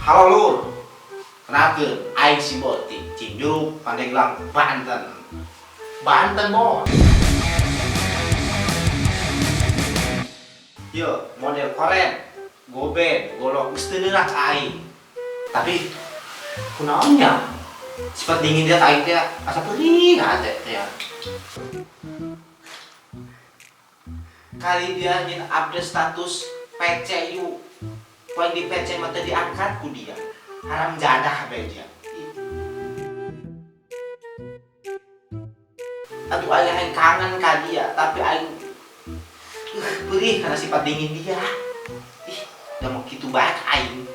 Halo Lur, kenalkan, Aing si Boti, Cinjuru, Pandeglang, Banten. Banten bos. Yo, model koren, goben, golok istilah Aing. Tapi, kunaonnya, sifat dingin dia Aing dia, asa perih nggak ada ya. Kali dia ingin update status PCU. Poin di PC mata diangkat ku dia. Haram jadah be dia. Aduh aing kangen ka dia, tapi aing perih karena sifat dingin dia. Ih, udah mau gitu baik aing.